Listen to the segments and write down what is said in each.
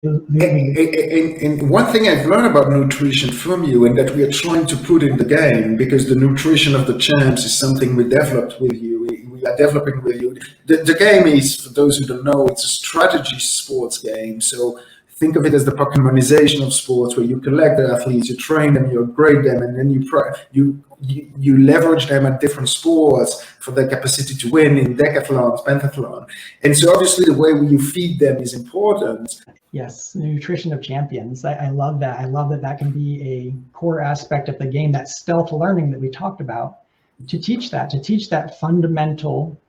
And one thing I've learned about nutrition from you, and that we are trying to put in the game, because the nutrition of the champs is something we developed with you. We are developing with you. The game is, for those who don't know, it's a strategy sports game. So think of it as the Pokemonization of sports, where you collect the athletes, you train them, you upgrade them, and then you leverage them at different sports for their capacity to win in decathlons, pentathlon. And so obviously the way you feed them is important. Yes, nutrition of champions. I love that. I love that that can be a core aspect of the game, that stealth learning that we talked about, to teach that fundamental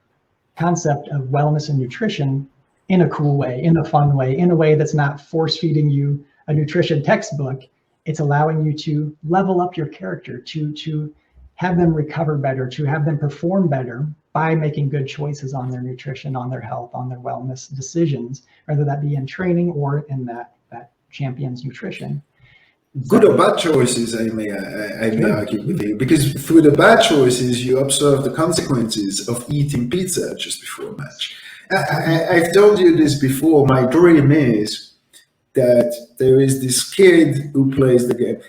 concept of wellness and nutrition in a cool way, in a fun way, in a way that's not force feeding you a nutrition textbook. It's allowing you to level up your character, to have them recover better, to have them perform better by making good choices on their nutrition, on their health, on their wellness decisions, whether that be in training or in that champion's nutrition. Good or bad choices, I may argue with you, because through the bad choices, you observe the consequences of eating pizza just before a match. I've told you this before. My dream is that there is this kid who plays the game.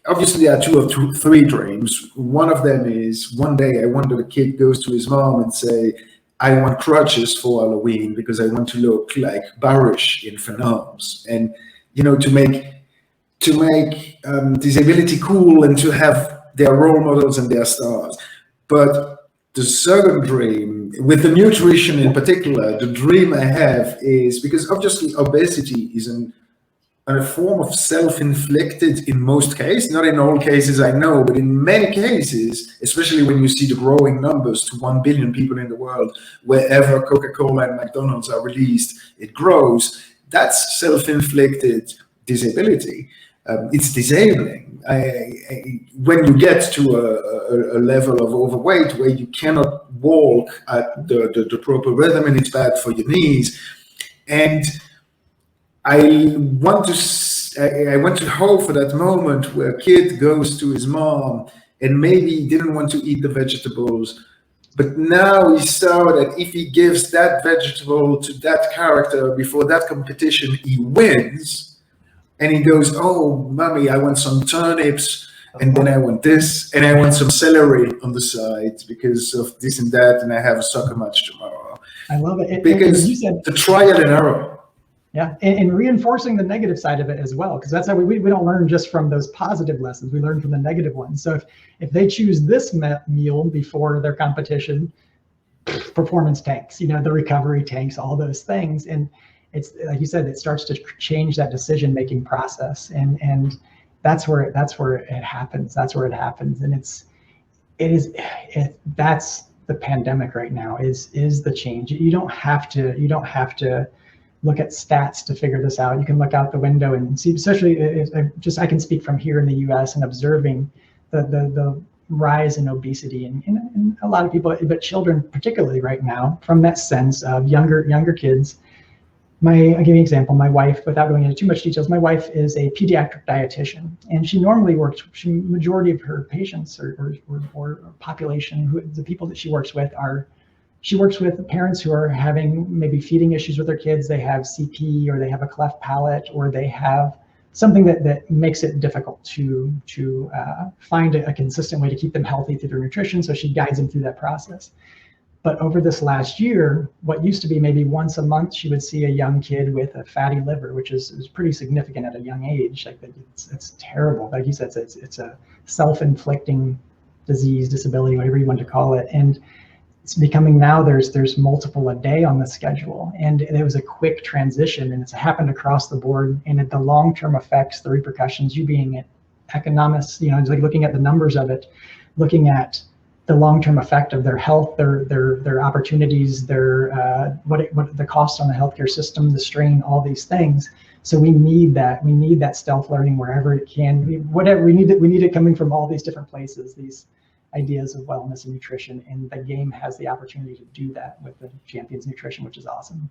Obviously, there are two or three dreams. One of them is, one day I want that a kid goes to his mom and say, I want crutches for Halloween because I want to look like Baruch in Phenoms. And, to make disability cool and to have their role models and their stars. But the second dream, with the nutrition in particular, the dream I have is, because obviously obesity is a form of self-inflicted in most cases, not in all cases I know, but in many cases, especially when you see the growing numbers to 1 billion people in the world, wherever Coca-Cola and McDonald's are released, it grows. That's self-inflicted disability. It's disabling. When you get to a level of overweight where you cannot walk at the proper rhythm, and it's bad for your knees. And I want to hope for that moment where a kid goes to his mom and maybe he didn't want to eat the vegetables, but now he saw that if he gives that vegetable to that character before that competition, he wins. And he goes, oh, mommy, I want some turnips, and then I want this, and I want some celery on the side because of this and that, and I have a soccer match tomorrow. I love it. Because you said the trial and error. Yeah, and reinforcing the negative side of it as well, because that's how we don't learn just from those positive lessons. We learn from the negative ones. So if they choose this meal before their competition, performance tanks, the recovery tanks, all those things. And it's like you said, it starts to change that decision-making process, and that's where it happens. That's where it happens, and that's the pandemic right now. Is the change. You don't have to look at stats to figure this out. You can look out the window and see. Especially, I can speak from here in the U.S. and observing the rise in obesity in a lot of people, but children particularly right now. From that sense of younger kids. I'll give you an example. My wife, without going into too much details, my wife is a pediatric dietitian, and she normally works. Majority of her patients or population, the people that she works with she works with parents who are having maybe feeding issues with their kids. They have CP, or they have a cleft palate, or they have something that makes it difficult to find a consistent way to keep them healthy through their nutrition. So she guides them through that process. But over this last year, what used to be maybe once a month, she would see a young kid with a fatty liver, which is pretty significant at a young age. Like, it's terrible. Like you said, it's a self-inflicting disease, disability, whatever you want to call it. And it's becoming now there's multiple a day on the schedule. And it was a quick transition, and it's happened across the board. And the long-term effects, the repercussions, you being an economist, it's like looking at the numbers of it, looking at the long-term effect of their health, their opportunities, what the cost on the healthcare system, the strain, all these things. So we need that stealth learning wherever it can. We need it coming from all these different places. These ideas of wellness and nutrition, and the game has the opportunity to do that with the Champions Nutrition, which is awesome.